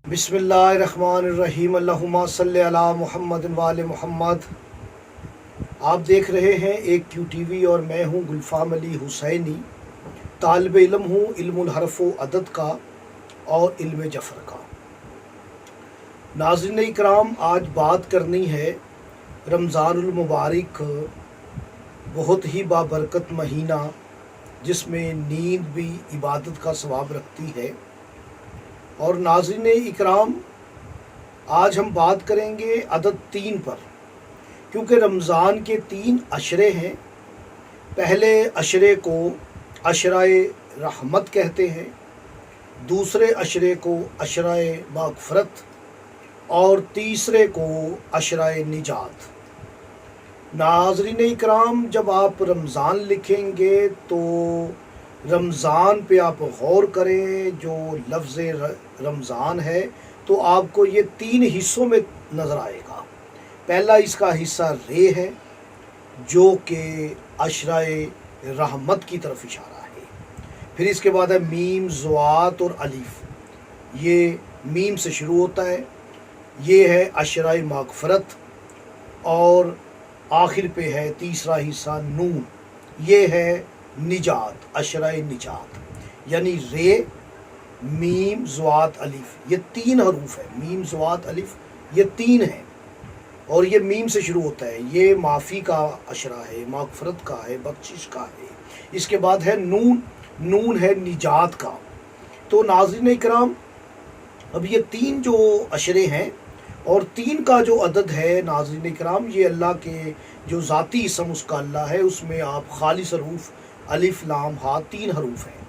बिस्मिल्लाहिर्रहमानिर्रहीम अल्लाहुम्मा सल्ली अला मुहम्मद व आले मुहम्मद। आप देख रहे हैं एक QTV और मैं हूं गुलफाम अली हुसैनी। तालिब इल्म हूं इल्मुल हर्फ व अदद का और इल्म जफ़र का। नाज़रीन इकराम, आज बात करनी है रमज़ानुल मुबारक, बहुत ही बाबरकत महीना जिसमें नींद भी इबादत का सवाब रखती है। और नाज़रीन इकराम, आज हम बात करेंगे अदद 3 पर, क्योंकि रमज़ान के 3 अशरे हैं। पहले अशरे को अशराए रहमत कहते हैं, दूसरे अशरे को अशराए मग़फ़रत और तीसरे को अशराए निजात। नाज़रीन इकराम, जब आप रमज़ान लिखेंगे तो रमज़ान पे आप गौर करें। जो लफ्ज़ रमज़ान है तो आपको ये 3 हिस्सों में नज़र आएगा। पहला इसका हिस्सा रे है जो कि अशराए रहमत की तरफ इशारा है। फिर इसके बाद है मीम, ज़ुआत और अलिफ। ये मीम से शुरू होता है, ये है अशराए मग़फ़रत, और आखिर पे है तीसरा हिस्सा नून, ये है निजात, अशराए निजात। यानी रे, मीम, ज़ुआत, अलिफ, ये 3 हरूफ है। मीम, ज़ुआत, अलिफ, ये 3 हैं और ये मीम से शुरू होता है। ये माफ़ी का अशरा है, मग़फ़रत का है, बख्शिश का है। इसके बाद है नून, नून है निजात का। तो नाज़रीन इकराम, अब ये 3 जो अशरे हैं और 3 का जो अदद है नाज़रीन इकराम, ये अल्लाह के जो ज़ाती इसम उसका अल्लाह है, उसमें आप खालिस हरूफ अलिफ लाम हा 3 हरूफ हैं।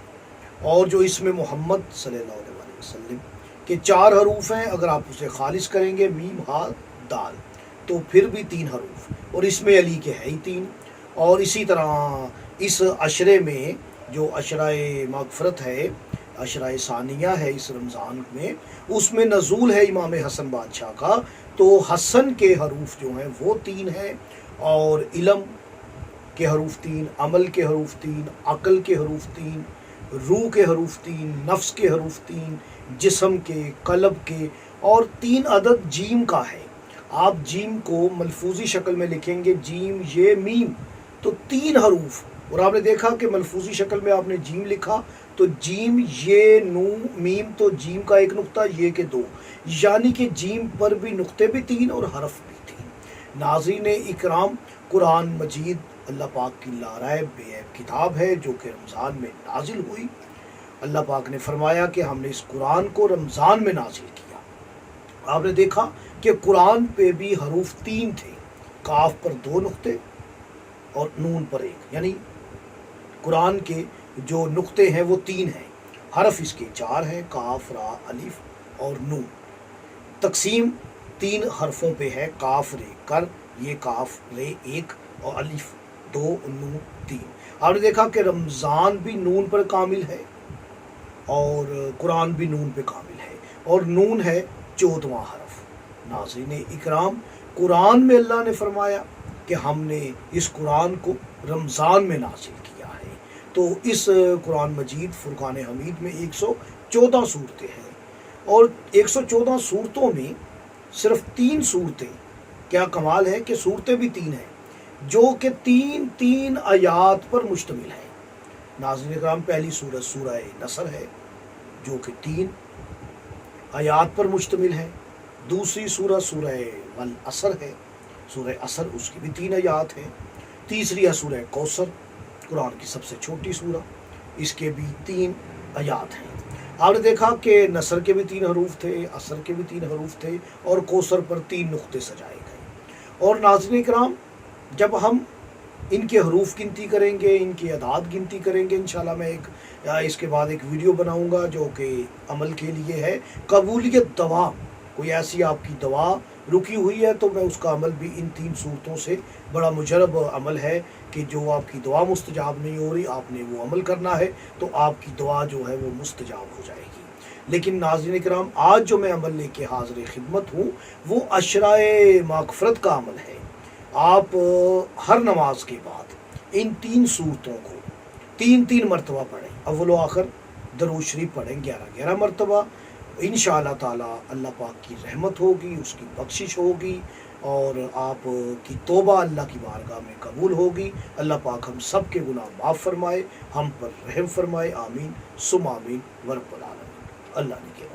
और जो इसमें मोहम्मद सल्लल्लाहु अलैहि वसल्लम के 4 हरूफ हैं, अगर आप उसे खालिस करेंगे मीम हा दाल तो फिर भी 3 हरूफ, और इसमें अली के है ही 3। और इसी तरह इस अशरे में जो अशराए मग़फ़रत है, अशराए सानिया है इस रमज़ान में, उसमें नज़ूल है इमाम हसन बादशाह का। तो हसन के हरूफ जो हैं वो 3 हैं, और इल्म के हरूफ 3, अमल के हरूफ 3, अक़ल के हरूफ 3, रूह के हरूफ 3, नफ्स के हरूफ 3, जिस्म के, क़ल्ब के, और 3 अदद जीम का है। आप जीम को मलफूज़ी शक्ल में लिखेंगे, जीम ये मीम, तो 3 हरूफ। और आपने देखा कि मलफूज़ी शक्ल में आपने जीम लिखा तो जीम ये नू मीम, तो जीम का 1 नुक्ता, ये के 2, यानी कि जीम पर भी नुक्ते भी 3 और हरफ भी 3। नाज़रीन इकराम, कुरान मजीद अल्लाह पाक की लारायब बेऐब किताब है जो कि रमज़ान में नाजिल हुई। अल्लाह पाक ने फरमाया कि हमने इस कुरान को रमज़ान में नाजिल किया। आपने देखा कि कुरान पे भी हरूफ 3 थे, काफ पर 2 नुक्ते और नून पर 1, यानी कुरान के जो नुक्ते हैं वो 3 हैं। हरफ इसके 4 हैं, काफ, रा, अलिफ और नून। तकसीम 3 हरफों पे है, काफ रे कर, ये काफ रे 1 और अलिफ 2, नून 3। आपने देखा कि रमज़ान भी नून पर कामिल है और कुरान भी नून पे कामिल है, और नून है 14वां हरफ। नाज़रीन इकराम, कुरान में अल्लाह ने फरमाया कि हमने इस कुरान को रमज़ान में नाजिल किया है। तो इस कुरान मजीद फुरक़ान हमीद में 114 सूरतें हैं, और 114 सूरतों में सिर्फ 3 सूरतें, क्या कमाल है कि सूरतें भी 3 हैं जो कि 3 आयात पर मुश्तमिल है। नाज़रीन इकराम, पहली सूरत सूरह नसर है जो कि 3 आयात पर मुश्तमिल है। दूसरी सूरत सूरह वल असर है, सूरह असर, उसकी भी 3 आयात हैं। तीसरी है सूरह कौसर, कुरान की सबसे छोटी सूरह, इसके भी 3 आयात हैं। आपने देखा कि नसर के भी 3 हरूफ थे, असर के भी 3 हरूफ थे, और कौसर पर 3 नुक्ते सजाए गए। और नाज़रीन इकराम, जब हम इनके हरूफ गिनती करेंगे, इनकी अदाद गिनती करेंगे, इंशाल्लाह मैं इसके बाद एक वीडियो बनाऊंगा जो कि अमल के लिए है। कबूलियत दवा, कोई ऐसी आपकी दवा रुकी हुई है तो मैं उसका अमल भी इन 3 सूरतों से, बड़ा मुजरब अमल है कि जो आपकी दुआ मुस्तजाब नहीं हो रही, आपने वो अमल करना है तो आपकी दुआ जो है वो मुस्तजाब हो जाएगी। लेकिन नाज़रीन इकराम, आज जो मैं अमल लेके हाज़िर खिदमत हूँ वो अशराए मग़फ़रत का अमल है। आप हर नमाज के बाद इन 3 सूरतों को 3 मरतबा पढ़ें। अव्वल व आखिर दरूद शरीफ पढ़ें 11 मरतबा, انشاءاللہ تعالی اللہ پاک کی رحمت ہوگی، اس کی بخشش ہوگی، اور آپ کی توبہ اللہ کی بارگاہ میں قبول ہوگی۔ اللہ پاک ہم سب کے گناہ معاف فرمائے، ہم پر رحم فرمائے، آمین ثم آمین ورب العالمین۔ اللہ نے کیا